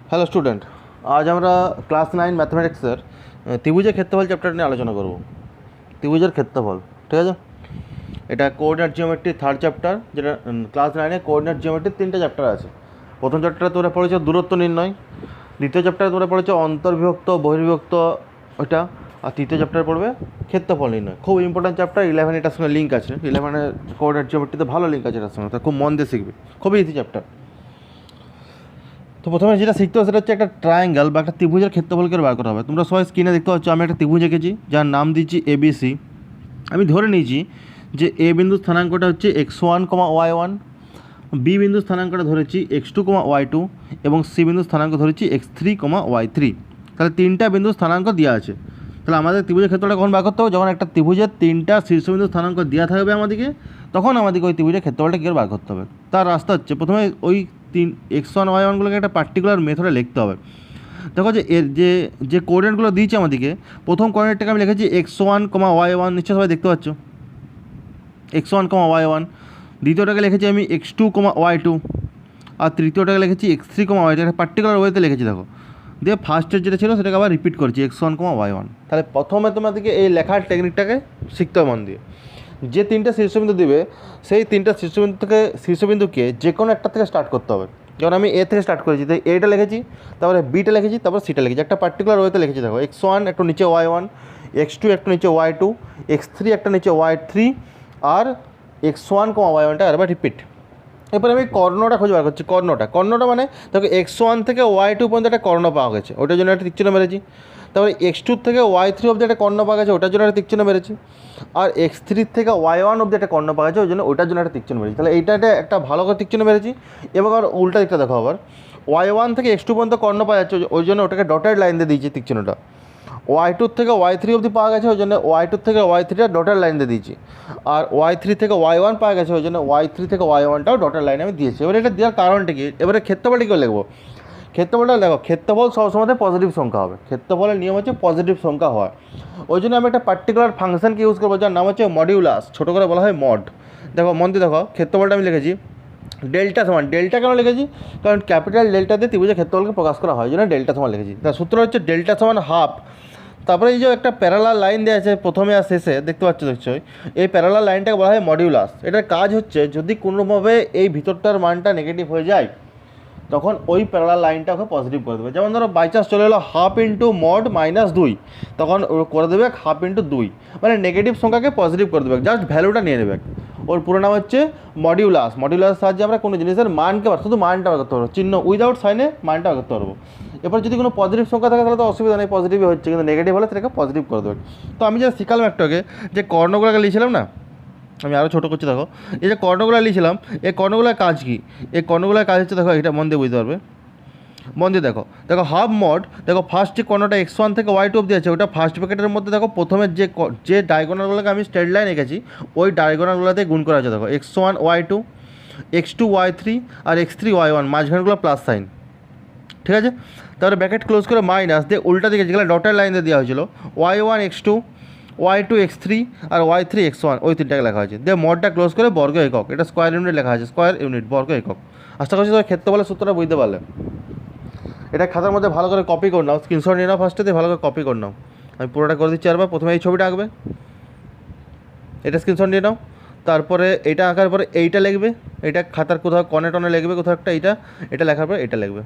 Hello student, আজ আমরা class 9 ম্যাথমেটিক্সের ত্রিভুজের ক্ষেত্রফল চ্যাপ্টার নিয়ে আলোচনা করব। ত্রিভুজের ক্ষেত্রফল, ঠিক আছে। এটা কোঅর্ডিনেট জিওমেট্রি থার্ড চ্যাপ্টার, যেটা ক্লাস 9-এ কোঅর্ডিনেট জিওমেট্রির 3টে চ্যাপ্টার আছে। প্রথম চ্যাপ্টারে তোমরা পড়েছো দূরত্ব নির্ণয়, দ্বিতীয় চ্যাপ্টারে তোমরা পড়েছো অন্তর্বিভক্ত বহির্বিভক্ত ওইটা, আর তৃতীয় চ্যাপ্টারে পড়বে ক্ষেত্রফল নির্ণয়। খুব ইম্পর্ট্যান্ট চ্যাপ্টার, 11 এটার সঙ্গে লিঙ্ক আছে। 11-এর কোঅর্ডিনেট জিওমেট্রিতে ভালো লিঙ্ক আছে এটার সঙ্গে, তা খুব মন দিয়ে শিখবে, খুবই ইজি চ্যাপ্টার। তো প্রথমে যেটা শিখতে হবে সেটা হচ্ছে একটা ট্রায়াঙ্গেল বা একটা ত্রিভুজের ক্ষেত্রফলকে বার করা হবে। তোমরা সবাই স্ক্রিনে দেখতে পাচ্ছ, আমি একটা ত্রিভুজ এঁকেছি যার নাম দিচ্ছি এবিসি। আমি ধরে নিয়েছি যে এ বিন্দুর স্থানাঙ্কটা হচ্ছে x1, y1, বি বিন্দুর স্থানাঙ্কটা ধরেছি x2, y2 এবং সি বিন্দুর স্থানাঙ্ক ধরেছি x3, y3। তাহলে তিনটা বিন্দুর স্থানাঙ্ক দেওয়া আছে। তাহলে আমাদের ত্রিভুজের ক্ষেত্রটা কখন বার করতে হবে? যখন একটা ত্রিভুজের তিনটা শীর্ষবিন্দুর স্থানাঙ্ক দেওয়া থাকবে আমাদেরকে, তখন আমাদেরকে ওই ত্রিভুজের ক্ষেত্রফলটা কী করে বার করতে হবে। তার রাস্তা হচ্ছে প্রথমে ওই x1, y1গুলোকে একটা পার্টিকুলার মেথডে লিখতে হবে। দেখো যে এর যে কোঅর্ডিনেটগুলো দিয়েছে আমাদেরকে, প্রথম কোঅর্ডিনেটটাকে আমি লিখেছি x1, y1, নিশ্চয়ই সবাই দেখতে পাচ্ছ x1, y1। দ্বিতীয়টাকে লিখেছি আমি x2, y2, আর তৃতীয়টাকে লিখেছি x3, y2। একটা পার্টিকুলার ওয়েতে লিখেছি দেখো। দিয়ে ফার্স্টের যেটা ছিল সেটাকে আবার রিপিট করছি x1, y1। তাহলে প্রথমে তোমাদেরকে এই লেখার টেকনিকটাকে শিখতে হবে মন দিয়ে। যে তিনটা শীর্ষবিন্দু দিবে সেই তিনটা শীর্ষবিন্দুকে যে কোনো একটা থেকে স্টার্ট করতে হবে। যেমন আমি এ থেকে স্টার্ট করেছি, তাই এটা লিখেছি, তারপরে বিটা লিখেছি, তারপর সিটা লিখেছি। একটা পার্টিকুলার ওয়েতে লিখেছি দেখো, x1 একটু নিচে y1, x2 একটু নিচে y2, x3 একটা নিচে y3, আর x1, y1টা আবার রিপিট। এরপরে আমি কর্ণটা খুঁজে বার করছি। কর্ণটা মানে দেখো x1 থেকে y2 পর্যন্ত একটা কর্ণ পাওয়া গেছে, ওটার জন্য একটা তীরচিহ্ন মেরেছি। তারপরে x2 থেকে y3 অবধি একটা কর্ণ পাওয়া গেছে, ওটার জন্য একটা তীরচিহ্ন মেরেছি। আর x3 থেকে y1 অবধি একটা কর্ণ পাওয়া গেছে, ওই জন্য ওটার জন্য একটা তীরচিহ্ন মেরেছি। তাহলে এইটাতে একটা ভালো করে তীরচিহ্ন মেরেছি। এবার উল্টা দিকটা দেখো, আবার y1 থেকে x2 পর্যন্ত কর্ণ পাওয়া যাচ্ছে, ওই জন্য ওটাকে ডটেড লাইন দিয়ে দিয়েছি তীরচিহ্নটা। y2 থেকে y3 অবধি পাওয়া গেছে, ওই জন্য y2 থেকে y3টা ডটেড লাইন দিয়ে দিয়েছি। আর y3 থেকে y1 পাওয়া গেছে, ওই জন্য y3 থেকে y1টাও ডটেড লাইনে আমি দিয়েছি। এবার এটা দেওয়ার কারণটা কি? এবারে ক্ষেত্রফলটা কী লিখবো? ক্ষেত্রফলটা দেখো, ক্ষেত্রফল সবসময় পজিটিভ সংখ্যা হবে। ক্ষেত্রফলের নিয়ম হচ্ছে পজিটিভ সংখ্যা হয়। ওই জন্য আমি একটা পার্টিকুলার ফাংশনকে ইউজ করবো, যার নাম হচ্ছে মডিউলাস, ছোটো করে বলা হয় মড। দেখো মন দিয়ে দেখো, ক্ষেত্রফলটা আমি লিখেছি ডেল্টা সমান। ডেল্টা কেন লিখেছি? কারণ ক্যাপিটাল ডেল্টা দিয়ে ত্রিভুজের ক্ষেত্রফলকে প্রকাশ করা হয়, জন্য ডেল্টা সমান লিখেছি। তার সূত্র হচ্ছে ডেল্টা সমান হাফ। তারপরে এই যে একটা প্যারালাল লাইন দেওয়া আছে প্রথমে আর শেষে, দেখতে পাচ্ছ নিশ্চয়ই, এই প্যারালাল লাইনটাকে বলা হয় মডিউলাস। এটার কাজ হচ্ছে যদি কোনোভাবে এই ভিতরটার মানটা নেগেটিভ হয়ে যায়, তখন ওই প্যারালাল লাইনটাকে পজিটিভ করে দেবে। যেমন ধরো বাই চান্স চলে এলো হাফ ইন্টু মড -2, তখন ও করে দেবে হাফ ইন্টু 2, মানে নেগেটিভ সংখ্যাকে পজিটিভ করে দেবে, জাস্ট ভ্যালুটা নিয়ে নেবে। ওর পুরো নাম হচ্ছে মডিউলাস। মডিউলাস সাহায্যে আমরা কোনো জিনিসের মানকে শুধু মানটা বার করতে পারবো, চিহ্ন উইদাউট সাইনে মানটা বার করতে পারবো। এবার যদি কোনো পজিটিভ সংখ্যা থাকে তাহলে তো অসুবিধা নেই, পজিটিভই হচ্ছে, কিন্তু নেগেটিভ হলে সেটাকে পজিটিভ করে দেবে। তো আমি যা শিখালাম একটু আগে, যে কর্ণগুলোকে লিখছিলাম না, আমি আরও ছোটো করছি দেখো, এই যে কর্ণগুলো লিখছিলাম, এই কর্ণগুলোর কাজ কী? এই কর্ণগুলোর কাজ হচ্ছে দেখো, এটা মন দিয়ে বুঝতে পারবে। মন দিয়ে দেখো, হাফ মড, দেখো ফার্স্ট যে কর্ণটা x1 থেকে y2 অবধি আছে, ওটা ফার্স্ট ব্র্যাকেটের মধ্যে দেখো প্রথমে যে ডায়াগোনালগুলোকে আমি স্ট্রেট লাইন এঁকেছি, ওই ডায়াগোনালগুলোতে গুণ করা আছে দেখো, x1 y2, x2 y3 আর x3 y1, মাঝখানগুলো প্লাস সাইন, ঠিক আছে। তারপরে ব্র্যাকেট ক্লোজ করে মাইনাস দিয়ে উল্টা দিকে যেগুলো ডটের লাইন দিয়ে দেওয়া হয়েছিল, y1 x2, y2 x3 আর y3 x1, ওই তিনটাকে লেখা হয়েছে। দিয়ে মডটা ক্লোজ করে বর্গ একক, এটা স্কোয়ার ইউনিট লেখা আছে, স্কোয়ার ইউনিট বর্গ একক। আশা করছি তোমার ক্ষেত্রফলের সূত্রটা বুঝতে পারলে। এটা খাতার মধ্যে ভালো করে কপি করে নাও, স্ক্রিনশট নিয়ে নাও, ফার্স্টে দিয়ে ভালো করে কপি করে নাও। আমি পুরোটা করে দিচ্ছি আরবার। প্রথমে এই ছবিটা আঁকবে, এটা স্ক্রিনশট নিয়ে নাও। তারপরে এটা আঁকার পরে এইটা লিখবে, এটা খাতার কোথাও কর্নে টনে লিখবে কোথাও একটা, এটা লেখার পরে এটা লিখবে।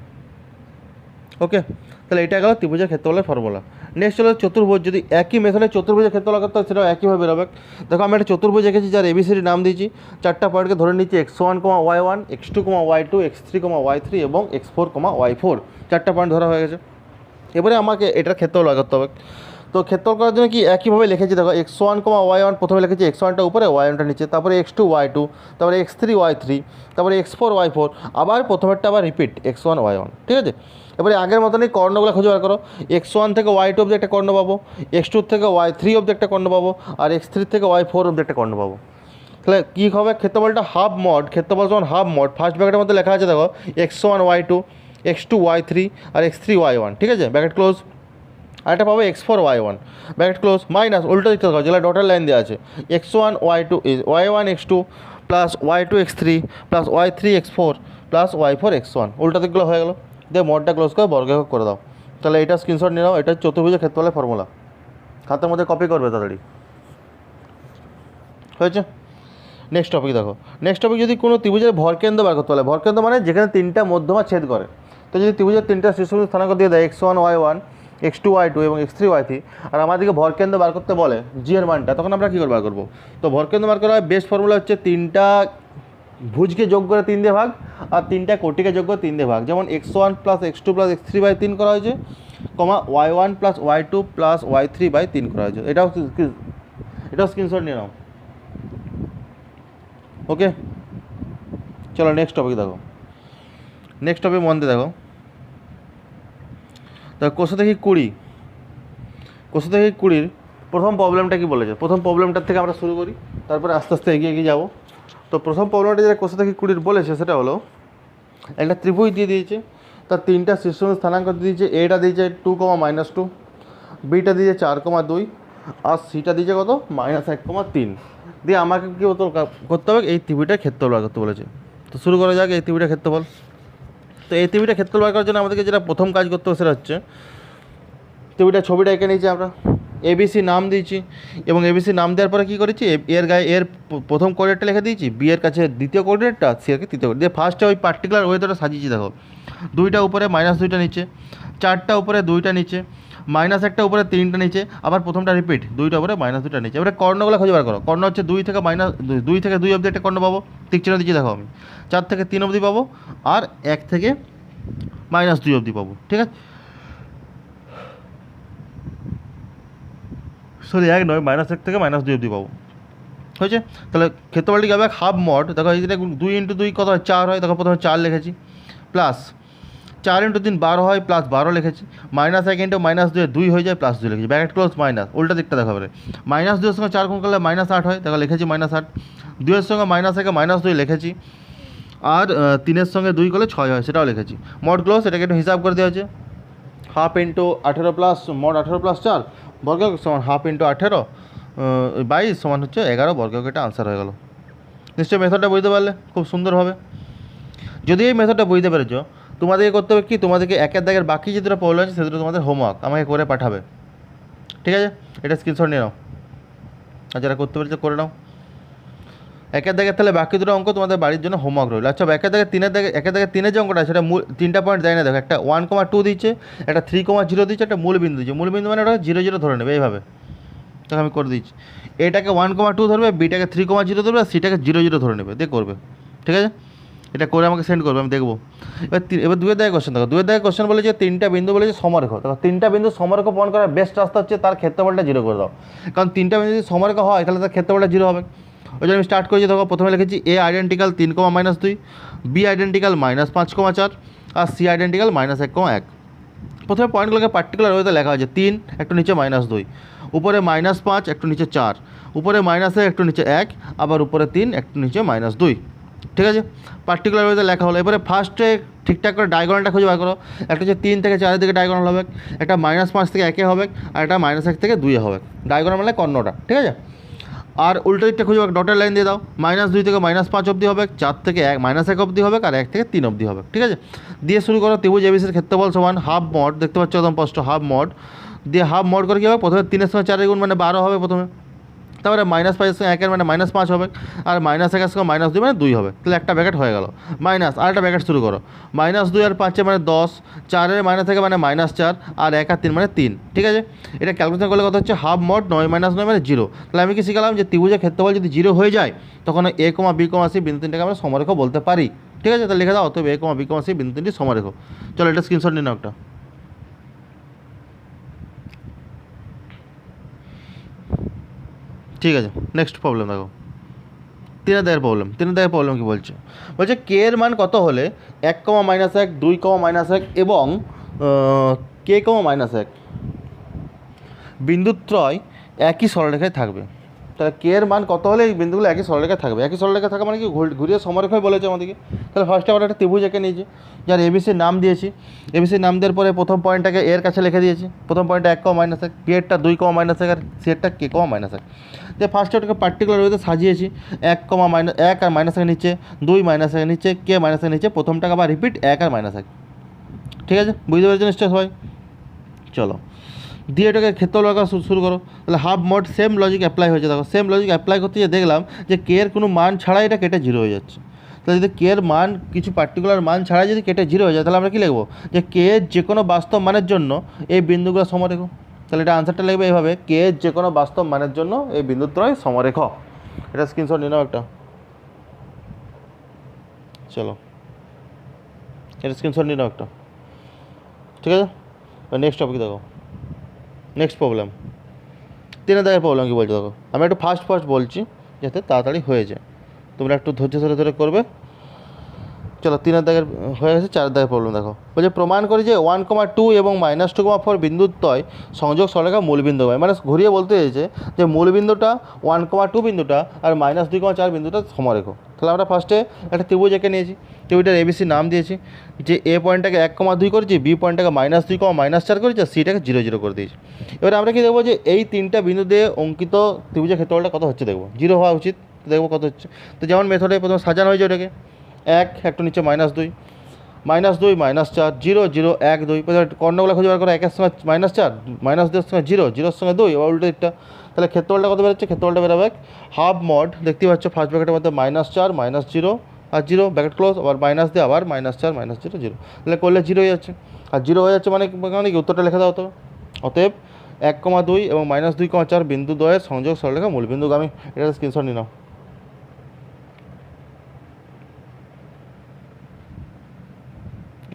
ওকে, তাহলে এটা গেল ত্রিভুজের ক্ষেত্রফলের ফর্মুলা। নেক্সট হলো চতুর্ভুজ। যদি একই মেথডে চতুর্ভুজের ক্ষেত্রফল করতে হয়, সেটাও একইভাবে বেরোবে। দেখো আমি একটা চতুর্ভুজ এঁকেছি যার এবিসিডি নাম দিয়েছি। চারটা পয়েন্টকে ধরে নিচ্ছি, x1, y1, x2, y2, x3, y3 এবং x4, y4, চারটা পয়েন্ট ধরা হয়ে গেছে। এবারে আমাকে এটার ক্ষেত্রফল করতে হবে। তো ক্ষেত্রফল করার জন্য কি একইভাবে লিখেছি দেখো, x1, y1, প্রথমে লিখেছি x1টা উপরে, y1টা নিচে, তারপরে x2, y2, তারপরে x3, y3, তারপরে x4, y4, আবার প্রথমেরটা আবার রিপিট x1, y1, ঠিক আছে। এবারে আগের মতনই কর্ণগুলো খুঁজে বার করো। x1 থেকে y2 অবধি একটা কর্ণ পাবো, x2 থেকে y3 অবধি একটা কর্ণ পাবো, আর x3 থেকে y4 অবধি একটা কর্ণ পাবো। তাহলে কী হবে? ক্ষেত্রফলটা হাফ মড, ক্ষেত্রফল যখন হাফ মড, ফার্স্ট ব্র্যাকেটের মধ্যে লেখা আছে দেখো, x1 y2, x2 y3 আর x3 y1, ঠিক আছে, ব্র্যাকেট ক্লোজ। আর একটা পাবো x4 y1, bracket close, minus উল্টো দিকটা দেখো, যেগুলো ডটের লাইন দেওয়া আছে, x1 y2 is y1 x2 plus y2 x3 plus y3 x4 plus y4 x1, উল্টো দিকগুলো হয়ে গেলো। দিয়ে মডটা ক্লোজ করে বর্গাকার করে দাও। তাহলে এটা স্ক্রিনশট নিয়ে নাও, এটা চতুর্ভুজের ক্ষেত্রফলের ফর্মুলা, খাতার মধ্যে কপি করবে তাড়াতাড়ি। হয়েছে? নেক্সট টপিক দেখো। নেক্সট টপিক, যদি কোনো ত্রিভুজের ভরকেন্দ্র বার করতে বলে, ভরকেন্দ্র মানে যেখানে তিনটা মধ্যমা ছেদ করে। তো যদি ত্রিভুজের তিনটা শীর্ষবিন্দু স্থানাঙ্ক দিয়ে দেয় x1 y1 x2 y2 এবং x3 y3, আর আমাদেরকে ভরকেন্দ্র বার করতে বলে জি এর মানটা, তখন আমরা কী করে বার করবো? তো ভরকেন্দ্র বার করার বেস্ট ফর্মুলা হচ্ছে তিনটা ভুজকে যোগ করে 3 দিয়ে ভাগ, আর তিনটা কোটিকে যোগ করে 3 দিয়ে ভাগ। যেমন x1 plus x2 plus x3/3 করা হয়েছে, কমা y1 plus y2 plus y3/3 করা হয়েছে। এটাও স্ক্রিনশট নিয়ে নাও। ওকে, চলো নেক্সট টপিক দেখো। নেক্সট টপিক মন দিয়ে দেখো। কোষে থেকে 20 প্রথম প্রবলেমটা কি বলেছে? প্রথম প্রবলেমটার থেকে আমরা শুরু করি, তারপরে আস্তে আস্তে এগিয়ে যাবো। তো প্রথম প্রবলেমটা যেটা কোষে থেকে 20 বলেছে সেটা হলো, একটা ত্রিভুজ দিয়ে দিয়েছে, তার তিনটা শীর্ষবিন্দু স্থানাঙ্ক দিয়ে দিয়েছে। এটা দিয়েছে 2, বিটা দিয়েছে 4, আর সিটা দিয়েছে কত? -1, 3 দিয়ে আমাকে কী করতে হবে? এই ত্রিভুজটার ক্ষেত্রফল বার করতে বলেছে। তো শুরু করা যাক এই ত্রিভুজটার ক্ষেত্রফল। তো এই ত্রিভুজটার ক্ষেত্রফল বার করার জন্য আমাদেরকে যেটা প্রথম কাজ করতে হবে সেটা হচ্ছে, ত্রিভুজটার ছবিটা এঁকে নিয়েছি আমরা, এবিসি নাম দিয়েছি, এবং এবিসি নাম দেওয়ার পরে কী করেছি, এর গায়ে এর প্রথম কোঅর্ডিনেটটা লিখে দিয়েছি, বি এর কাছে দ্বিতীয় কোঅর্ডিনেটটা, সি এর তৃতীয় কোঅর্ডিনেট দিয়ে ফার্স্টে ওই পার্টিকুলার ওয়েদারটা সাজিয়েছি। দেখো 2টা উপরে, -2টা নিচে, 4টা উপরে, 2টা নিচে, -1টা উপরে, 3টা নিচে, আবার প্রথমটা রিপিট, 2টা উপরে, -2টা নিচে। এবারে কর্ণগুলো খুঁজে বার করো। কর্ণ হচ্ছে 2 থেকে 2 অবধি একটা কর্ণ পাবো, ঠিক চিহ্ন দিচ্ছি দেখো আমি, 4 থেকে 3 অবধি পাবো, আর 1 থেকে -2 অবধি পাবো। ঠিক আছে, সরি 1 নয়, -1 থেকে -2 অবধি পাবো। হয়েছে? তাহলে ক্ষেত্রফলটি হবে হাফ মড। দেখো এই 2 × 2 কত হয়? 4 হয়। দেখো প্রথমে 4 লিখেছি, প্লাস 4 × 3 12 হয়, প্লাস 12 লিখেছি, -1 × -2 2 হয়ে যায়, +2 লিখেছি, ব্র্যাকেট ক্লোজ, মাইনাস, উল্টা দিকটা দেখা হবে, -2 এর সঙ্গে 4 গুণ করলে -8 হয়, দেখো লিখেছি -8, 2 এর সঙ্গে -1 -2 লিখেছি, আর 3 এর সঙ্গে 2 করলে 6 হয়, সেটাও লিখেছি। মড ক্লোজ, এটাকে একটু হিসাব করে দেওয়া হয়েছে, হাফ × 18 প্লাস মড 18 প্লাস 4 বর্গ সমান হাফ × 18 22 সমান হচ্ছে 11 বর্গ। এটা আনসার হয়ে গেল। নিশ্চয়ই মেথডটা বুঝতে পারলে খুব সুন্দরভাবে। যদি এই মেথডটা বুঝতে পেরেছ, তোমাদেরকে করতে হবে কি, তোমাদেরকে একের দাগের বাকি যে দুটো প্রবলেম আছে সেগুলো তোমাদের হোমওয়ার্ক আমাকে করে পাঠাবে। ঠিক আছে, এটা স্ক্রিনশট নিয়ে নাও, আর যারা করতে পেরেছো করে নাও। একের দাগের তাহলে বাকি দুটো অঙ্ক তোমাদের বাড়ির জন্য হোমওয়ার্ক রইল। আচ্ছা, একের দাগের 3-এর যে অঙ্কটা সেটা মূল 3টা পয়েন্ট দেয় না। দেখো, একটা 1, 2 দিচ্ছে, একটা 3, 0 দিচ্ছে, একটা মূল বিন্দু দিচ্ছে। মূল বিন্দু মানে ওটা 0, 0 ধরে নেবে এইভাবে। তাহলে আমি করে দিচ্ছি, এটাকে 1, 2 ধরবে, বিটাকে 3, 0 ধরবে, আর সিটাকে 0, 0 ধরে নেবে, দিয়ে করবে। ঠিক আছে, এটা করে আমাকে সেন্ড করবে, আমি দেখবো। এবার 2-এর দাগের কোশ্চেন দেখো। 2-এর দাগের কোশ্চেন বলেছে 3টা বিন্দু বলেছে সমরেখ। দেখো 3টা বিন্দু সমরেখ প্রমাণ করার বেস্ট রাস্তা হচ্ছে তার ক্ষেত্রফলটা 0 করে দাও। কারণ 3টা বিন্দু যদি সমরেখ হয় তাহলে তার ক্ষেত্রফলটা 0 হবে। ওই জন্য আমি স্টার্ট করেছি। দেখো প্রথমে লিখেছি এ আইডেন্টিক্যাল 3, -2, বি আইডেন্টিক্যাল -5, 4, আর সি আইডেন্টিক্যাল -1, 1। প্রথমে পয়েন্টগুলোকে পার্টিকুলার ওয়েতে লেখা হয়েছে, 3 একটু নিচে -2, উপরে -5 একটু নিচে 4, উপরে -1 একটু নিচে 1, আবার উপরে 3 একটু নিচে -2। ঠিক আছে, পার্টিকুলার ওয়েতে লেখা হলো। এবারে ফার্স্টে ঠিকঠাক করে ডায়াগোনালটা খুঁজে বার করো। একটা হচ্ছে 3 থেকে 4 দিকে ডায়াগোনাল হবে, একটা -5 থেকে 1 হবে, আর একটা -1 থেকে 2 হবে। ডায়াগোনাল মানে কর্ণটা। ঠিক আছে, আর উল্টো দিকটা খুঁজে বার, ডটের লাইন দিয়ে দাও। -2 থেকে -5 অবধি হবে, 4 থেকে -1 অবধি হবে, আর 1 থেকে 3 অবধি হবে। ঠিক আছে, দিয়ে শুরু করো। ত্রিভুজ এবিসির ক্ষেত্রফল সমান হাফ মড, দেখতে পাচ্ছ একদম স্পষ্ট, হাফ মড দিয়ে হাফ মড করে কী হবে, প্রথমে 3-এর সঙ্গে 4 গুণ মানে 12 হবে প্রথমে, তারপরে -5 সঙ্গে 1 মানে -5 হবে, আর -1 সঙ্গে -2 মানে 2 হবে। তাহলে একটা ব্র্যাকেট হয়ে গেল, মাইনাস আর একটা ব্র্যাকেট শুরু করো, -2 আর 5 মানে 10, 4-এর -1 মানে -4, আর 1 আর 3 মানে 3। ঠিক আছে, এটা ক্যালকুলেশন করলে কত হচ্ছে, হাফ মড 9 - 9 মানে 0। তাহলে আমি কি শিখালাম যে ত্রিভুজের ক্ষেত্রফল যদি 0 হয়ে যায় তখন এ, বি, সি বিন্দু তিনটাকে আমরা সমরেখ বলতে পারি। ঠিক আছে, তাহলে লিখে দাও, অতএব এ, বি, সি বিন্দু তিনটি সমরেখ। চলো এটা স্ক্রিনশট নিন একটা। ঠিক আছে, নেক্সট প্রবলেম দেখো। 3-এর দাগের প্রবলেম কী বলছে? বলছে কে এর মান কত হলে 1, -1, 2, -1 এবং কে, -1 বিন্দুত্রয় একই সরলরেখায় থাকবে। তাহলে কে এর মান কত হলে এই বিন্দুগুলো একই সরলরেখায় থাকবে? একই সরলরেখায় থাকা মানে কি, ঘুরিয়ে সমরেখায় বলেছে আমাদেরকে। তাহলে ফার্স্টে আমরা একটা ত্রিভুজ এঁকে নিয়েছি, যার এবিসির নাম দিয়েছি। এবিসির নাম দেওয়ার পরে প্রথম পয়েন্টটাকে এর কাছে লিখে দিয়েছি। প্রথম পয়েন্টটা 1, -1, বি এরটা 2, -1, আর সি এরটা কে, -1। দিয়ে ফার্স্টে ওটাকে পার্টিকুলার ওয়েতে সাজিয়েছি, 1, -1 আর -1 নিচে, 2 -1 নিচে, কে -1 নিচে, প্রথমটাকে আবার রিপিট 1 আর -1। ঠিক আছে, বুঝতে পেরেছো নিশ্চয় সবাই? চলো দিয়ে এটাকে ক্ষেত্রফল বার করা শুরু করো। তাহলে half mod same logic apply হয়েছে। দেখো সেম লজিক অ্যাপ্লাই করতে গিয়ে দেখলাম যে কে এর কোনো মান ছাড়াই এটা কেটে জিরো হয়ে যাচ্ছে। তাহলে যদি কে এর মান কিছু পার্টিকুলার মান ছাড়াই যদি কেটে জিরো হয়ে যায়, তাহলে আমরা কী লিখবো, যে কে এর যে কোনো বাস্তব মানের জন্য এই বিন্দুগুলো সমরেখ। তাহলে এটা আনসারটা লিখবে এইভাবে, কে এর যে কোনো বাস্তব মানের জন্য এই বিন্দুত্রয় সমরেখ। এটা স্ক্রিনশট নিয়ে নাও একটা। চলো এটা স্ক্রিনশট নিয়ে নাও একটা, ঠিক আছে? নেক্সট টপিক দেখো, নেক্সট প্রবলেম 3 দাগের প্রবলেম কী বলছে দেখো। আমি একটু ফাস্ট বলছি যাতে তাড়াতাড়ি হয়ে যায়, তোমরা একটু ধৈর্য ধরে ধরে করবে। চলো 3 দাগের হয়ে গেছে। 4 দাগের প্রবলেম দেখো, বলছে প্রমাণ করি যে 1,2 এবং -2,4 বিন্দুদ্বয় সংযোগ সরলরেখা মূলবিন্দু হয়। মানে ঘুরিয়ে বলতে চাইছে যে মূলবিন্দুটা 1,2 বিন্দুটা আর -2,4 বিন্দুটা সমরেখ। তাহলে আমরা ফার্স্টে একটা ত্রিভুজ এঁকে নিয়েছি, ত্রিভুজটার এবিসি নাম দিয়েছি, যে এ পয়েন্টটাকে 1,2 করেছি, বি পয়েন্টটাকে -2, -4 করেছি, আর সিটাকে 0, 0 করে দিয়েছি। এবারে আমরা কি দেখবো, যে এই 3টা বিন্দু দিয়ে অঙ্কিত ত্রিভুজের ক্ষেত্রফলটা কত হচ্ছে দেখবো। 0 হওয়া উচিত, দেখবো কত হচ্ছে। তো যেমন মেথডে প্রথমে সাজানো হয়েছে ওটাকে 1, একটু নিচে -2, -2, -4, 0, 0, 1, 2, কর্ণগুলো খুঁজে বার করে 1 এর সঙ্গে -4, -2 এর সঙ্গে 0, 0 এর সঙ্গে 2, এবার উল্টো দিকটা। তাহলে ক্ষেত্রফলটা কত বেরোচ্ছে, ক্ষেত্রফলটা বেরোবে হাফ মড, দেখতে পাচ্ছ ফার্স্ট ব্র্যাকেটের মধ্যে -4, -0 আর 0 ব্র্যাকেট ক্লোজ, আবার মাইনাস দিয়ে আবার -4, -0, 0, তাহলে করলে 0 হয়ে যাচ্ছে। আর 0 হয়ে যাচ্ছে মানে কি, উত্তরটা লেখা দাও তো। অতএব 1,2 এবং -2,4 বিন্দু দ্বয়ের সংযোগ সরলরেখা মূলবিন্দুগামী। এটা স্ক্রিনশট নিয়ে নাও।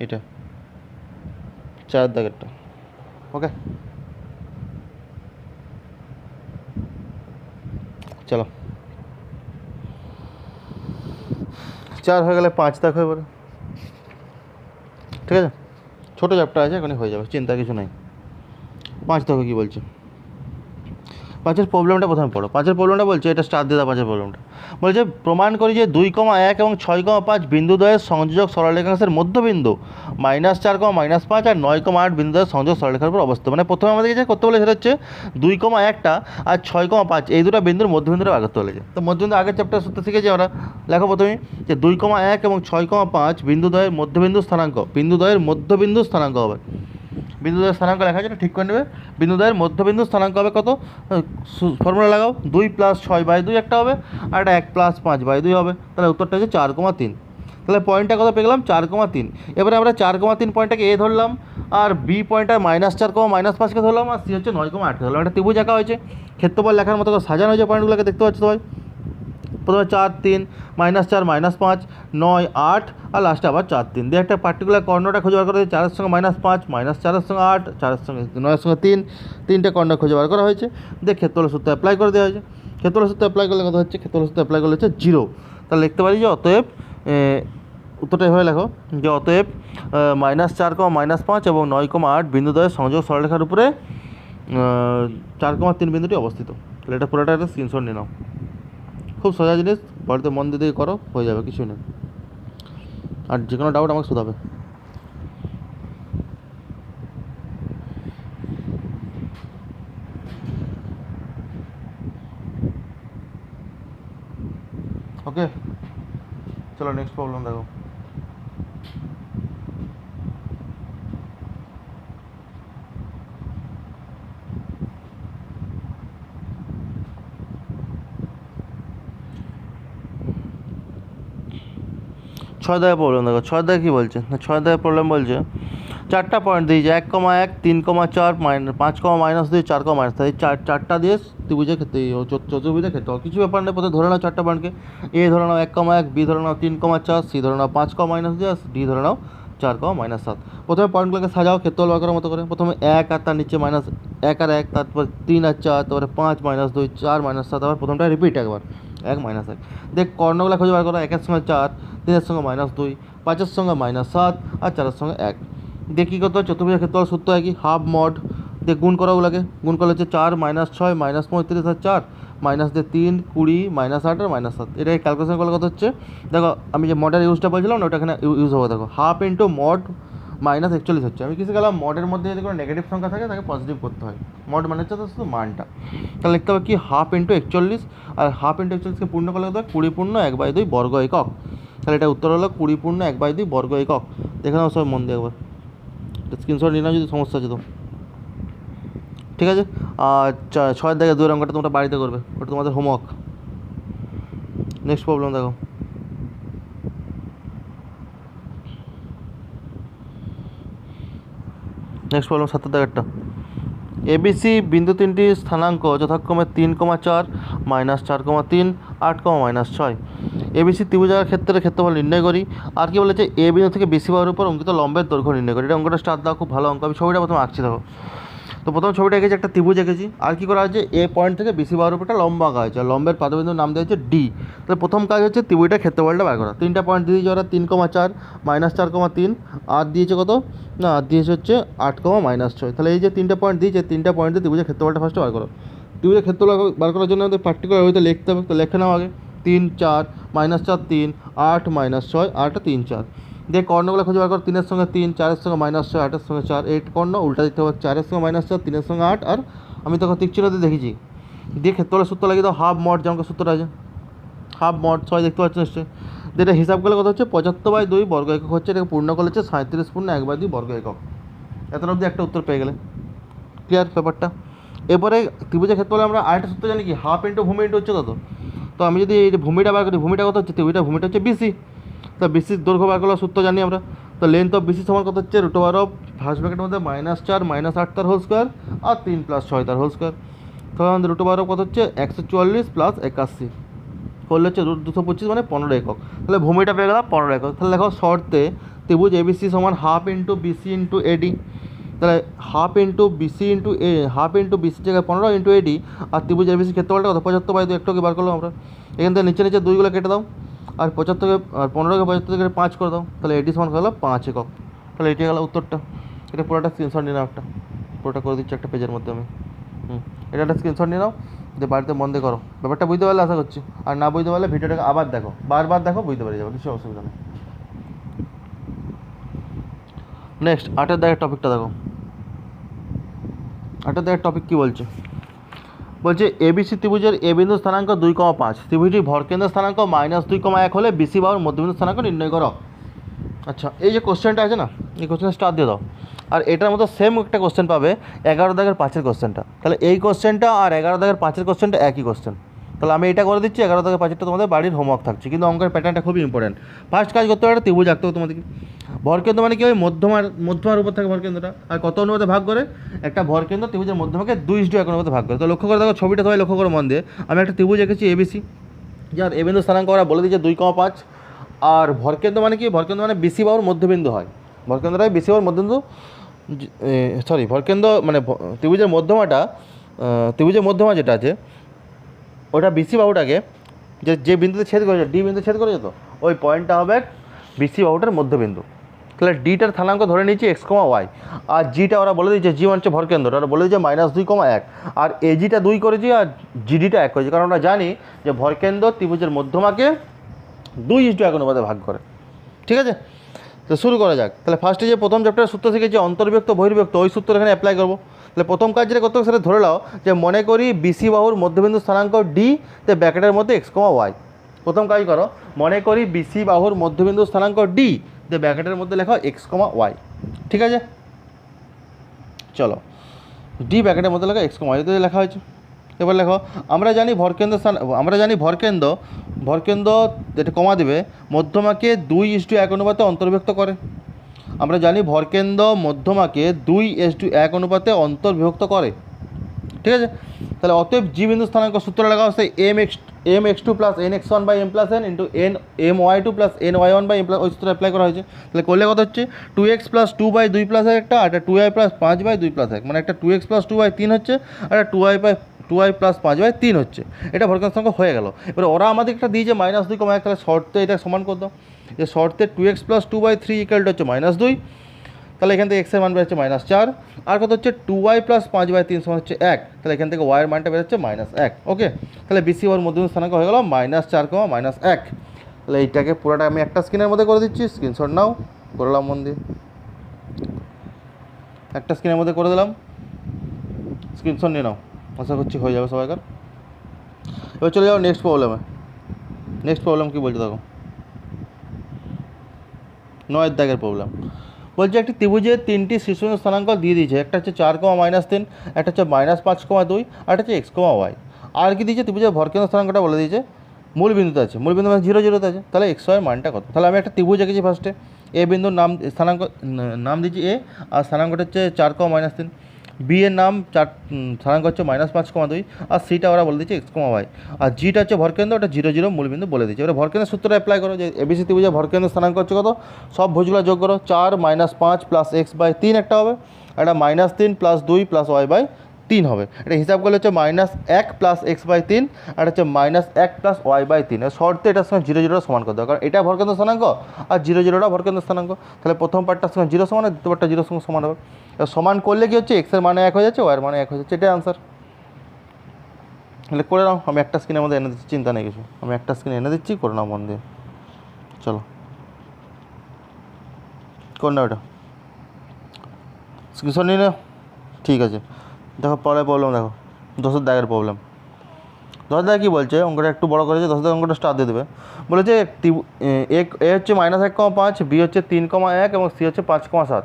এটা 4 দাগেরটা, ওকে। চলো 4 হয়ে গেলে 5 দাগ হয়ে পড়ে, ঠিক আছে? ছোটো চ্যাপ্টার আছে, এখনই হয়ে যাবে, চিন্তা কিছু নাই। 5 দেখো কী বলছে। 5-এর প্রবলেমটা প্রথমে পড়ো। 5-এর প্রবলেমটা বলছে, এটা স্টার দিয়ে দাও। 5-এর প্রবলেমটা বলছে প্রমাণ করি যে 2,1 এবং 6,5 বিন্দুদ্বয়ের সংযোজক সরলরেখাংশের মধ্যবিন্দু -4, -5 আর 9,8 বিন্দুদ্বয়ের সংযোগ সরলরেখার উপর অবস্থিত। মানে প্রথমে আমাদের যেটা করতে বলে সেটা হচ্ছে 2,1টা আর 6,5 এই দুটো বিন্দুর মধ্যবিন্দুটা বার করতে বলেছে। তো মধ্যবিন্দু আগের চ্যাপ্টার সূত্র শিখেছি আমরা। লেখো প্রথমে যে 2,1 এবং 6,5 বিন্দুদ্বয়ের মধ্যবিন্দু স্থানাঙ্ক, বিন্দুদ্বয়ের মধ্যবিন্দু স্থানাঙ্ক হবে। বিন্দুদ্বয়ের স্থানাঙ্ক লেখা আছে, ঠিক করে নেবে। বিন্দুদ্বয়ের মধ্যবিন্দু স্থানাঙ্ক হবে কত, ফর্মুলা লাগাও, 2 + 6/2 একটা হবে, আর একটা 1 + 5/2 হবে। তাহলে উত্তরটা হচ্ছে 4,3। তাহলে পয়েন্টটা কত পেয়ে গেলাম, 4,3। এবারে আমরা 4,3 পয়েন্টটাকে এ ধরলাম, আর বি পয়েন্টটা -4, -5কে ধরলাম, আর সি হচ্ছে 9,8কে ধরলাম। একটা ত্রিভুজ আঁকা হয়েছে, ক্ষেত্রফল লেখার মতো সাজানো হয়েছে পয়েন্টগুলোকে, দেখতে পাচ্ছ সবাই। প্রথমে 4, 3, -4, -5, 9, 8 আর লাস্টে আবার 4, 3 দিয়ে একটা পার্টিকুলার কর্ণটা খুঁজে বার করা হয়েছে। 4 এর সঙ্গে -5, -4 এর সঙ্গে 8, 4 এর সঙ্গে 9 এর সঙ্গে 3, 3টে কর্ণ খুঁজে বার করা হয়েছে। দিয়ে ক্ষেত্রফল সূত্র অ্যাপ্লাই করে দেওয়া হয়েছে। ক্ষেত্রফল সূত্র অ্যাপ্লাই করলে কত হচ্ছে, ক্ষেত্রফল সূত্র অ্যাপ্লাই করলে হচ্ছে 0। তাহলে লিখতে পারি যে অতএব উত্তরটা এভাবে লেখো, যে অতএব -4, -5 এবং 9,8 বিন্দুদ্বয়ের সংযোগ সরলরেখার উপরে 4,3 বিন্দুটি অবস্থিত। তাহলে এটা পুরোটা একটা স্ক্রিনশট নিয়ে নাও। খুব সোজা জিনিস, বাড়িতে মন দিয়ে করো, হয়ে যাবে, কিছু নেই। আর যে কোনো ডাউট আমাকে শোধাবে। ওকে, চলো নেক্সট প্রবলেম দেখো। ছয় দাগের প্রবলেম দেখো। 6 দাগে কী বলছে, 6 দাগের প্রবলেম বলছে 4টা পয়েন্ট দিয়েছে, 1,1, 3,4, 5, -2, 4, -3, এই চারটা দিয়ে ত্রিভুজের ক্ষেত্রে চতুর্ভুজের ক্ষেত্রে কিছু ব্যাপার নেই। প্রথমে ধরে নাও 4টা পয়েন্টকে, এ ধরে নাও 1,1, বি ধরে নাও 3,4, সি ধরে নাও 5, -2 আর ডি ধরে নাও 4, -7। প্রথমে পয়েন্টগুলোকে সাজাও ক্ষেত্রফল বার করার মতো করে। প্রথমে 1 আর তার নিচে -1 আর 1, তারপর 3 আর 4, তারপরে 5, -2, 4, -7, আবার প্রথমটা রিপিট একবার 1, -1। দেখ কর্ণগুলো খুঁজে বার করো, 1 এর সঙ্গে 4, 3 এর সঙ্গে -2, 5 এর সঙ্গে -7 আর 4 এর সঙ্গে 1। দিয়ে কী করতে হয়, চতুর্ভুজের ক্ষেত্রফল সূত্র একই, হাফ মড দিয়ে গুণ করা, ওগুলোকে গুণ করলে হচ্ছে 4, -6, -35 আর 4, -3, 20, -8 আর -7। এটাকে ক্যালকুলেশন করলে কত হচ্ছে দেখো। আমি যে মডের ইউজটা বলছিলাম না, ওটা এখানে ইউজ হবে। দেখো হাফ ইন্টু মড -41 হচ্ছে। আমি কিছু গেলাম, মডের মধ্যে যদি কোনো নেগেটিভ সংখ্যা থাকে তাকে পজিটিভ করতে হয়। মড মানে হচ্ছে তো শুধু মানটা। তাহলে লিখতে হবে কি, হাফ ইন্টু 41, আর হাফ ইন্টু 41কে পূর্ণ করলে কত হয়, 20 × 1/2 বর্গ একক। তাহলে এটা উত্তর হলো 20 × 1/2 বর্গ একক। দেখে নাও সব মন দিয়ে একবার। স্ক্রিনশট নিয়ে নাও যদি সমস্যা আছে তো। ঠিক আছে, আর 6 দাগের 2 অঙ্কটা তোমরা বাড়িতে করবে, ওটা তোমাদের হোমওয়ার্ক। নেক্সট প্রবলেম দেখো। Next problem 7 দাগেরটা। এবিসি বিন্দু তিনটি স্থানাঙ্ক যথাক্রমে 3,4 -4,3 8,-6। এবিসি ত্রিভুজাকার ক্ষেত্রের ক্ষেত্রফল নির্ণয় করি। আর কি বলেছে, এ বিন্দু থেকে বিসি বাহুর উপর অঙ্কিত লম্বের দৈর্ঘ্য নির্ণয় করি। এটা অঙ্কটা স্টার্ট দাও, খুব ভালো অঙ্ক। আমি ছবিটা প্রথমে আঁকছি দেখো। তো প্রথম ছবিটা এঁকেছি, একটা ত্রিভুজ এঁকেছি। আর কি করা হয়েছে, এ পয়েন্ট থেকে বিসি বাহুর উপর একটা লম্বা আঁকা হয়েছে, আর লম্বের পাদবিন্দুর নাম দেওয়া হচ্ছে ডি। তাহলে প্রথম কাজ হচ্ছে ত্রিভুজটার ক্ষেত্রফলটা বার করা। 3টা পয়েন্ট দিয়ে দিয়েছে ওরা, 3,4 -4,3, আর দিয়েছে কত না, আর দিয়েছে হচ্ছে 8,-6। তাহলে এই যে 3টা পয়েন্ট দিয়েছে, 3টা পয়েন্ট দিয়ে ত্রিভুজের ক্ষেত্রফলটা ফার্স্টে বার করো। ত্রিভুজের ক্ষেত্রফল বার করার জন্য আমাদের পার্টিকুলার ওইতে লিখতে হবে। তো লেখে নাও আগে 3 4 -4 3 8 -6 8 3 4 দিয়ে কর্ণগুলো খুঁজে বার করো। 3-এর সঙ্গে 3, 4-এর সঙ্গে -6, 8-এর সঙ্গে 4, 8 কর্ণ উল্টা দিতে হবে। 4-এর সঙ্গে -4, 3-এর সঙ্গে 8, আর আমি তখন তীরচিহ্ন দিয়ে দেখেছি। দিয়ে ক্ষেত্রফলের সূত্র লাগিয়ে দাও, হাফ মড, যেমন সূত্রটা আছে হাফ মড, সবাই দেখতে পাচ্ছ নিশ্চয়ই। যেটা হিসাব করলে কত হচ্ছে, 75/2 বর্গ একক হচ্ছে। এটাকে পূর্ণ করলে হচ্ছে 37 × 1/2 বর্গ একক। এত অবধি একটা উত্তর পেয়ে গেলে ক্লিয়ার ব্যাপারটা। এরপরে ত্রিভুজের ক্ষেত্রে আমরা আরেকটা সূত্র জানি কি, হাফ ইন্টু ভূমি ইন্টু উচ্চতা। তো আমি যদি এই ভূমিটা বার করি, ভূমিটা কত হচ্ছে, ভূমিটা হচ্ছে বিসি। তো বিসির দৈর্ঘ্য বার করার সূত্র জানি আমরা। তো লেন্থ অফ বিসি সমান কত হচ্ছে, √অফ ফার্স্ট ব্র্যাকেটের মধ্যে -4 -8 তার হোল স্কোয়ার আর 3 + 6 তার হোল স্কোয়ার। তাহলে আমাদের √অফ কত হচ্ছে, 144 + 81 করলে হচ্ছে √225 মানে 15 একক। তাহলে ভূমিটা পেয়ে গেলাম 15 একক। তাহলে দেখো শর্তে ত্রিভুজ এবিসি সমান half into BC into AD. তাহলে half into BC into half into বিসির জায়গায় 15 ইন্টু এডি। আর ত্রিভুজ এবিসির ক্ষেত্রফলটা কত, 75/2। একটু বার করলাম আমরা। এখান থেকে নিচে 2গুলো কেটে দাও, আর 75 আর 15কে 75 থেকে 5 করে দাও। তাহলে এডি সমান হলো 5 একক। তাহলে এটি গেল উত্তরটা। এটা পুরোটা স্ক্রিনশট নিয়ে নাও, একটা পুরোটা করে দিচ্ছি একটা পেজের মধ্যে আমি। এটা একটা স্ক্রিনশট নিয়ে নাও, যে বাড়িতে মন দিয়ে করো। ব্যাপারটা বুঝতে পারলে আশা করছি। আর না বুঝতে পারলে ভিডিওটাকে আবার দেখো, বারবার দেখো, বুঝতে পেরে যাবে, কিছু অসুবিধা নেই। নেক্সট 8 দাগের টপিকটা দেখো। 8 দাগের টপিক কী বলছে, বলছে এবিসি ত্রিভুজের এ বিন্দু স্থানাঙ্ক 2,5, ত্রিভুজটির ভরকেন্দ্র স্থানাঙ্ক -2,1 হলে বিসি বাহুর মধ্যবিন্দু স্থানাঙ্ক নির্ণয় করো। আচ্ছা, এই যে কোশ্চেনটা আছে না, এই কোশ্চেনটা স্টার দিয়ে দাও। আর এটার মতো সেম একটা কোশ্চেন পাবে 11 দাগের 5-এর কোশ্চেনটা। তাহলে এই কোশ্চেনটা আর 11 দাগের 5-এর কোশ্চেনটা একই কোশ্চেন। তাহলে আমি এটা করে দিচ্ছি, 11 দাগের 5-এরটা তোমাদের বাড়ির হোমওয়ার্ক থাকছে, কিন্তু অঙ্কের প্যাটার্নটা খুবই ইম্পর্টেন্ট। ফার্স্ট কাজ করতে হবে, একটা ত্রিভুজ আঁকতে হবে তোমাদেরকে। ভরকেন্দ্র মানে কি, ওই মধ্যমার উপর থাকে ভরকেন্দ্রটা। আর কত অনুপাতে ভাগ করে, একটা ভরকেন্দ্র ত্রিভুজের মধ্যমাকে 2:1 অনুপাতে ভাগ করে। তো লক্ষ্য করে দেখো ছবিটা, সবাই লক্ষ্য করো মন দিয়ে। আমি একটা ত্রিভুজ এঁকেছি এবিসি, যার এ বিন্দু স্থানাঙ্ক ওরা বলে দিয়েছে 2,5। আর ভরকেন্দ্র মানে কি, ভরকেন্দ্র মানে বিসি বাহুর মধ্যবিন্দু হয়। ভরকেন্দ্র হয় বিসি বাহুর মধ্যবিন্দু, ভরকেন্দ্র মানে ত্রিভুজের মধ্যমাটা, ত্রিভুজের মধ্যমা যেটা আছে ওটা বিসি বাহুটাকে, যে বিন্দুতে ছেদ করেছে, ডি বিন্দু ছেদ করেছে, তো ওই পয়েন্টটা হবে বিসি বাহুটার মধ্যবিন্দু। তাহলে ডিটার স্থানাঙ্ক ধরে নিচ্ছি x,y, আর জিটা ওরা বলে দিয়েছে, জি হচ্ছে ভরকেন্দ্র, ওরা বলে দিয়েছে -2,1, আর এজিটা 2 করেছি, আর জিডিটা 1 করেছি। কারণ আমরা জানি যে ভরকেন্দ্র ত্রিভুজের মধ্যমাকে 2:1 অনুপাতে ভাগ করে। ঠিক আছে, তো শুরু করা যাক। তাহলে ফার্স্টে যে প্রথম চ্যাপ্টারের সূত্র শিখেছি অন্তর্বিভক্ত বহির্বিভক্ত, ওই সূত্র এখানে অ্যাপ্লাই করবো। তাহলে প্রথম কাজ যেটা করতে হবে সেটা ধরে নাও যে মনে করি বিসি বাহুর মধ্যবিন্দু স্থানাঙ্ক ডি, তে ব্র্যাকেটের মধ্যে x,y। প্রথম কাজ করো, মনে করি বিসি বাহুর মধ্যবিন্দু স্থানাঙ্ক ডি, তে ব্র্যাকেটের মধ্যে লেখো x,y। ঠিক আছে, চলো ডি ব্র্যাকেটের মধ্যে লেখো x,y, যদি লেখা হয়েছে। এবার লেখো, আমরা জানি ভরকেন্দ্র যেটা কমা দেবে মধ্যমাকে 2:1 অনুপাতে অন্তর্ভুক্ত করে। আমরা জানি ভরকেন্দ্র মধ্যমাকে 2:1 অনুপাতে অন্তর্বিভক্ত করে। ঠিক আছে, তাহলে অতএব জি বিন্দু স্থানাঙ্ক সূত্র লেখা হচ্ছে mx2 + nx1/m+n into my2 + ny1/m+, ওই সূত্র অ্যাপ্লাই করা হয়েছে। তাহলে করলে কত হচ্ছে 2x + 2/2 + একটা, আর একটা 2y + 5/2 + 1, মানে একটা 2x + 2/3 হচ্ছে, আর একটা 2y + 5/3 হচ্ছে। এটা ভরকেন্দ্র স্থানাঙ্ক হয়ে গেল। এবার ওরা আমাদের একটা দিয়েছে -2,1, তাহলে শর্তে এটা সমান করে দাও, যে শর্তে 2x + 2/3 = হচ্ছে -2। তাহলে এখান থেকে x এর মান বেরোচ্ছে -4, আর কত হচ্ছে 2y + 5/3 সমান হচ্ছে 1। তাহলে এখান থেকে y এর মানটা বেরোচ্ছে -1। ওকে, তাহলে বিসি ওর মধ্যবিন্দু স্থানাঙ্ক হয়ে গেল -4, -1। তাহলে এইটাকে পুরোটা আমি একটা স্ক্রিনের মধ্যে করে দিচ্ছি, স্ক্রিনশট নাও, করলাম মন দিয়ে, একটা স্ক্রিনের মধ্যে করে দিলাম, স্ক্রিনশট নিয়ে নাও, আশা করছি হয়ে যাবে সবাইকার। এবার চলে যাও নেক্সট প্রবলেমে। নেক্সট প্রবলেম কী বলছে দেখো, 9 দাগের প্রবলেম। বলছে একটি ত্রিভুজের তিনটি শীর্ষবিন্দু স্থানাঙ্ক দিয়ে দিয়েছে, একটা হচ্ছে 4,-3, একটা হচ্ছে -5,2, আর একটা হচ্ছে x,y। আর কি দিয়েছে, ত্রিভুজের ভরকেন্দ্র স্থানাঙ্কটা বলে দিয়েছে, মূল বিন্দুতে আছে, মূল বিন্দু মানে 0,0 আছে। তাহলে xy মানটা কত? তাহলে আমি একটা ত্রিভুজ এঁকেছি ফার্স্টে, এ বিন্দুর নাম স্থানাঙ্ক নাম দিয়েছি এ, আর স্থানাঙ্কটা হচ্ছে 4,-3, বি এর নাম স্থানাঙ্ক হচ্ছে -5,2, আর সিটা ওরা বলে দিচ্ছে x,y, আর জিটা হচ্ছে ভরকেন্দ্র, ওটা 0,0 মূল বিন্দু বলে দিচ্ছে। এবার ভরকেন্দ্রের সূত্রটা অ্যাপ্লাই করো, যে এবিসি ত্রিভুজের ভরকেন্দ্র স্থানাঙ্ক হচ্ছে কত, সব ভুজগুলো যোগ করো, 4 - 5 + x/3 একটা হবে, একটা -3 + 2 + y/3 হবে। এটা হিসাব করলে হচ্ছে -1 + x/3, আর হচ্ছে -1 + y/3। শর্তে এটার সঙ্গে 0,0 সমান করতে হবে, কারণ এটা ভরকেন্দ্র স্থানাঙ্ক আর 0,0টা ভরকেন্দ্র স্থানাঙ্ক। তাহলে প্রথম পার্টটার সঙ্গে 0 সমান, আর দ্বিতীয় পার্টটা 0 সঙ্গে সমান হবে। সমান করলে কি হচ্ছে, এক্সের মানে 1 হয়ে যাচ্ছে, ওয়ার মানে 1 হয়ে যাচ্ছে, এটাই আনসার। তাহলে করে নাও, আমি একটা স্ক্রিনের মধ্যে এনে দিচ্ছি, চিন্তা নেই কিছু, আমি একটা স্ক্রিনে এনে দিচ্ছি, করে নাও মন দিয়ে। চলো করে নাও, এটা স্ক্রিনশট নিয়ে নাও, ঠিক আছে। দেখো পরের প্রবলেম, দেখো 10 দাগের প্রবলেম। 10 দাগে কী বলছে, অঙ্কটা একটু বড় করেছে, 10 দাগের অঙ্কটা স্টার দিয়ে দেবে। বলেছে এ হচ্ছে -1,5, বি হচ্ছে 3,1 এবং সি হচ্ছে 5,7।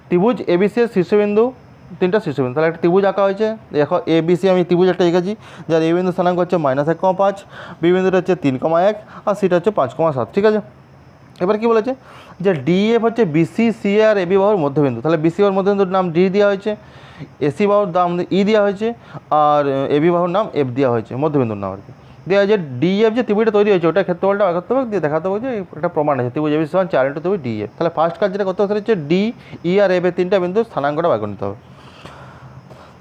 ত্রিভুজ এবিসি এর শীর্ষবিন্দু, তিনটা শীর্ষবিন্দু। তাহলে একটা ত্রিভুজ আঁকা হয়েছে, দেখো এবিসি আমি ত্রিভুজ একটা এঁকেছি, যার এ বিন্দু স্থানাঙ্ক হচ্ছে -1,5, বি বিন্দুটা হচ্ছে 3,1, আর সিটা হচ্ছে 5,7, ঠিক আছে। এবার কি বলেছে, যে ডিএফ হচ্ছে বিসি, সি আর এবি বাহুর মধ্যবিন্দু। তাহলে বিসি বাহুর মধ্যবিন্দুর নাম ডি দেওয়া হয়েছে, এসি বাহুর নাম ই দেওয়া হয়েছে, আর এবি বাহুর নাম এফ দেওয়া হয়েছে, মধ্যবিন্দুর নাম আর কি দেওয়া হয়েছে। ডিএফ যে ত্রিভুজটা তৈরি হয়েছে, ওটা ক্ষেত্রফলটা বার করতে হবে, দিয়ে দেখাতে হবে যে একটা প্রমাণ আছে, ত্রিভুজ এবিসি সমান 4 × ত্রিভুজ ডিএফ। তাহলে ফার্স্ট কাজ যেটা করতে হবে হচ্ছে ডি, ই আর এফ এর তিনটা বিন্দু স্থানাঙ্কটা বার করে নিতে হবে।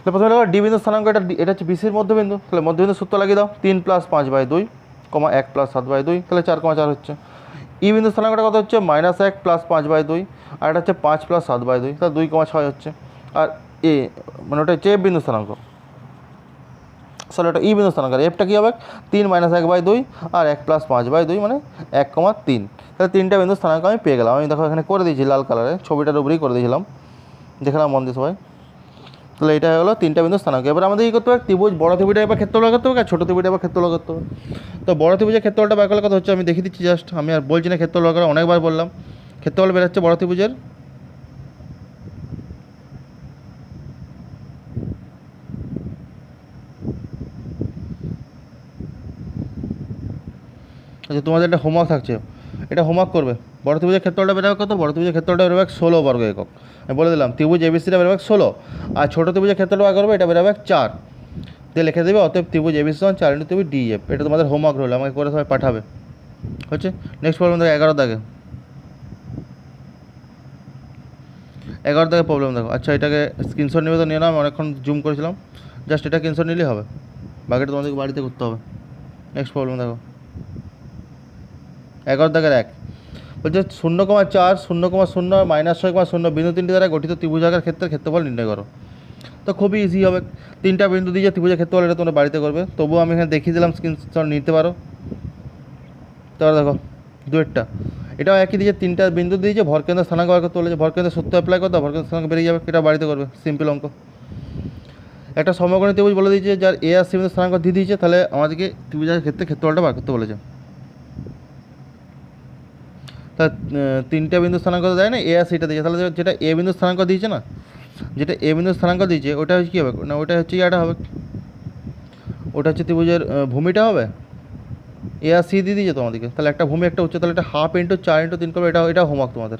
তাহলে প্রথমে দেখো ডি বিন্দু স্থানাঙ্ক, এটা হচ্ছে বিসির মধ্যবিন্দু। তাহলে মধ্যবিন্দু সূত্র লাগিয়ে দাও, 3 + 5/2, 1 + 7/2, তাহলে 4,4 হচ্ছে। ই বিন্দু স্থানাঙ্কটা কত হচ্ছে, -1 + 5/2, আর এটা হচ্ছে 5 + 7/2, তাহলে 2,6 হচ্ছে। আর এ মানে ওটা হচ্ছে এফ বিন্দু স্থানাঙ্ক, সরি ওটা ই বিন্দু স্থানাঙ্ক। এফটা কী হবে, 3 - 1/2 আর 1 + 5/2 মানে 1,3। তাহলে তিনটা বিন্দু স্থানাঙ্ক আমি পেয়ে গেলাম। আমি দেখো এখানে করে দিয়েছি লাল কালারে, ছবিটার উপরেই করে দিয়েছিলাম, দেখলাম মন দিয়ে সবাই। তাহলে এটা হলো তিনটা বিন্দু স্থানাঙ্ক। এবার আমাদের কী করতে হবে, ত্রিভুজ বড় ত্রিভুজটা এবার ক্ষেত্রফল করতে হবে, আর ছোটো ত্রিভুজটা এবার ক্ষেত্রফল করতে হবে। তো বড় ত্রিভুজের ক্ষেত্রফলটা বার করার কথা হচ্ছে, আমি দেখিয়ে দিচ্ছি জাস্ট, আমি আর বলছি না ক্ষেত্রফল বার করা, অনেকবার বললাম। ক্ষেত্রফল বেরোচ্ছে বড় ত্রিভুজের, আচ্ছা তোমাদের একটা হোমওয়ার্ক থাকছে, এটা হোমওয়ার্ক করবে। বড় ত্রিভুজের ক্ষেত্রফলটা বেরোবে কত, বড় ত্রিভুজের ক্ষেত্রফলটা বেরোবে 16 বর্গ একক। আমি বলে দিলাম ত্রিভুজ এবিসিটা বেরোবে 16, আর ছোটো ত্রিভুজের ক্ষেত্রফল বার করবে, এটা বেরোবে 4 দিয়ে লিখে দেবে। অতএব ত্রিভুজ এবিসি সমান 4 × ত্রিভুজ ডিএফ। এটা তোমাদের হোমওয়ার্ক রইল, আমাকে করে সবাই পাঠাবে, হচ্ছে। নেক্সট প্রবলেম দেখো 11 দাগে, 11 দাগে প্রবলেম দেখো। আচ্ছা এটাকে স্ক্রিনশট নেবে তো নিয়ে নাও, আমি অনেকক্ষণ জুম করেছিলাম, জাস্ট এটা স্ক্রিনশট নিলেই হবে, বাকিটা তোমাদেরকে বাড়িতে করতে হবে। নেক্সট প্রবলেম দেখো 11 দাগের 1, বলছে 0,4, 0,0, -6,0 বিন্দু তিনটি দ্বারা গঠিত ত্রিভুজাকার ক্ষেত্রের ক্ষেত্রফল নির্ণয় করো। তো খুবই ইজি হবে, তিনটা বিন্দু দিয়ে ত্রিভুজের ক্ষেত্রফল, এটা তোমরা বাড়িতে করবে, তবুও আমি এখানে দেখিয়ে দিলাম, স্ক্রিনশট নিতে পারো। তারপরে দেখো দুয়েরটা, এটাও একই দিয়েছে, তিনটা বিন্দু দিয়েছে, ভরকেন্দ্র স্থানাঙ্ক বার করতে বলেছে, ভরকেন্দ্র সূত্র অ্যাপ্লাই করতে, ভরকেন্দ্র স্থানাঙ্ক বেরিয়ে যাবে, এটা বাড়িতে করবে, সিম্পল অঙ্ক। একটা সমকোণী ত্রিভুজ বলে দিয়েছে, যার এ আর সি বিন্দু স্থানাঙ্ক দিয়ে দিয়েছে, তাহলে আমাদেরকে ত্রিভুজের ক্ষেত্রে ক্ষেত্রফলটা বার করতে বলেছে। তা তিনটা বিন্দু স্থানাঙ্ক দেয় না, এ আর সিটা দিয়েছে, তাহলে যেটা এ বিন্দু স্থানাঙ্ক দিয়েছে না, যেটা এ বিন্দু স্থানাঙ্ক দিয়েছে ওটা হচ্ছে কী হবে না, ওটা হচ্ছে ইয়াটা হবে, ওটা হচ্ছে ত্রিভুজের ভূমিটা হবে। এ আর সি দিয়ে দিয়েছে তোমাদেরকে, তাহলে একটা ভূমি একটা উচ্চতা, তাহলে এটা 1/2 × 4 × 3 করবে, এটা হোমওয়ার্ক তোমাদের।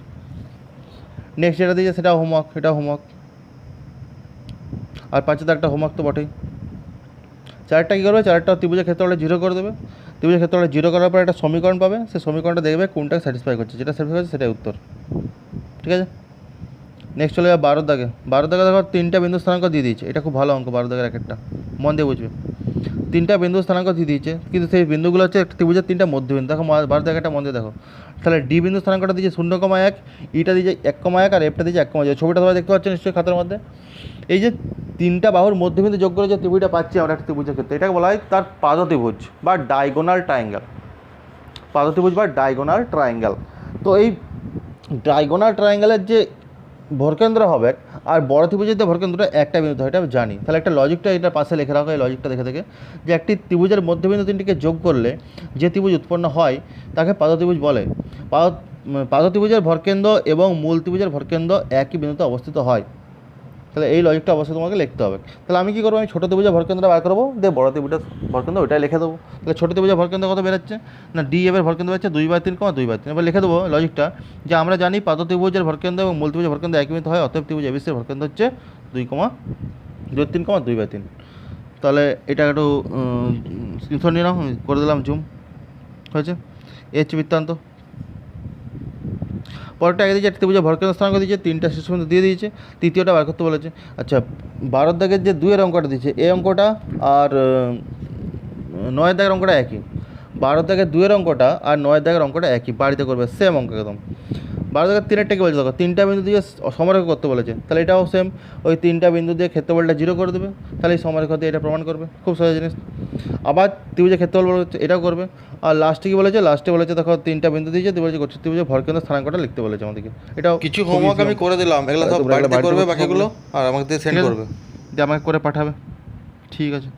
নেক্সট যেটা দিয়েছে সেটাও হোমওয়ার্ক, এটাও হোমওয়ার্ক। আর 5 একটা হোমওয়ার্ক তো বটেই। 4টা কী করবে, 4টা ত্রিভুজের ক্ষেত্রফলটা 0 করে দেবে, ত্রিভুজের ক্ষেত্রফলটা 0 করার পর একটা সমীকরণ পাবে, সেই সমীকরণটা দেখবে কোনটা স্যাটিসফাই করছে, যেটা স্যাটিসফাই করছে সেটাই উত্তর, ঠিক আছে। নেক্সট চলে যাবে 12 দাগে। 12 দাগে দেখো তিনটা বিন্দু স্থানাঙ্ক দিয়ে দিয়েছে, এটা খুব ভালো অঙ্ক, 12 দাগের একটা, মন দিয়ে বুঝবে। তিনটা বিন্দু স্থানাঙ্ক দিয়ে দিয়েছে, কিন্তু সেই বিন্দুগুলো হচ্ছে একটা ত্রিভুজের তিনটা মধ্যবিন্দু। দেখো 12 দাগে একটা মন দিয়ে দেখো, তাহলে ডি বিন্দু স্থানাঙ্কটা দিয়েছে 0,1, ইটা দিয়েছে 1,1, আর এফটা দিয়েছে 1,0। ছবিটা সবাই দেখতে পাচ্ছেন নিশ্চয়ই খাতার মধ্যে। এই যে তিনটা বাহুর মধ্যবিন্দু যোগ করে যে ত্রিভুজটা পাচ্ছি আমরা একটা ত্রিভুজের ক্ষেত্রে, এটাকে বলা হয় তার পাদত্রিভুজ বা ডায়াগোনাল ট্রায়াঙ্গেল, পাদত্রিভুজ বা ডায়াগোনাল ট্রায়াঙ্গেল। তো এই ডায়াগোনাল ট্রায়াঙ্গেলের যে ভরকেন্দ্র হবে আর বড় ত্রিভুজের যে ভরকেন্দ্রটা একটা বিন্দু হয়, এটা আমি জানি। তাহলে একটা লজিকটা এটার পাশে লিখে রাখো, এই লজিকটা দেখে দেখে, যে একটি ত্রিভুজের মধ্যবিন্দু তিনটিকে যোগ করলে যে ত্রিভুজ উৎপন্ন হয় তাকে পাদত্রিভুজ বলে। পাদত্রিভুজের ভরকেন্দ্র এবং মূল ত্রিভুজের ভরকেন্দ্র একই বিন্দুতে অবস্থিত হয়। তাহলে এই লজিকটা অবশ্যই তোমাকে লিখতে হবে। তাহলে আমি কী করবো, আমি ছোটো ত্রিভুজের ভরকেন্দ্রটা বার করবো, দিয়ে বড় ত্রিভুজের ভরকেন্দ্র ওইটাই লিখে দেবো। তাহলে ছোটো ত্রিভুজের ভরকেন্দ্র কত বেরোচ্ছে না, ডি এফ এর ভরকেন্দ্র বেরোচ্ছে 2/3, 2/3। এবার লিখে দেবো লজিকটা, যে আমরা জানি পাদত্রিভুজের ভরকেন্দ্র এবং মূল ত্রিভুজের ভরকেন্দ্র একই বিন্দু হয়, অতএব ত্রিভুজ এবিসির ভরকেন্দ্র হচ্ছে 2,3, 2/3। তাহলে এটা একটু স্ক্রিনশট নিয়ে নাও, করে দিলাম জুম, হয়েছে। হচ্ছে বৃত্তান্ত। পরেরটা আগে দিয়েছে, একটা ত্রিভুজের ভরকেন্দ্র স্থানাঙ্ক দিয়েছে, 3টা শীর্ষবিন্দু দিয়ে দিয়েছে, তৃতীয়টা বার করতে বলেছে। আচ্ছা, 12 দাগের যে 2 এর অঙ্কটা দিয়েছে, এই অঙ্কটা আর 9 দাগের অঙ্কটা একই। 12 দাগের 2 এর অঙ্কটা আর 9 দাগের অঙ্কটা একই, বাড়িতে করবে সেম অঙ্ক একদম। 12 দাগের 3-এরটা কি বলছে দেখো, 3টা বিন্দু দিয়ে সমরেখা করতে বলেছে, তাহলে এটাও সেম, ওই 3টা বিন্দু দিয়ে ক্ষেত্রফলটা 0 করে দেবে, তাহলে এই সমরেখা দিয়ে এটা প্রমাণ করবে, খুব সহজ জিনিস। আবার ত্রিভুজের ক্ষেত্রফল বলেছে, এটাও করবে। আর লাস্টে কি বলেছে, লাস্টে বলেছে দেখো 3টা বিন্দু দিয়েছে, বলেছে ত্রিভুজের ভরকেন্দ্র স্থানাঙ্কটা লিখতে বলেছে আমাদেরকে। এটাও কিছু হোমওয়ার্ক আমি করে দিলাম, এগুলো সব বাড়িতে করবে বাকিগুলো, আর আমাকে দিয়ে সেন্ড করবে, দিয়ে আমাকে করে পাঠাবে। ঠিক আছে।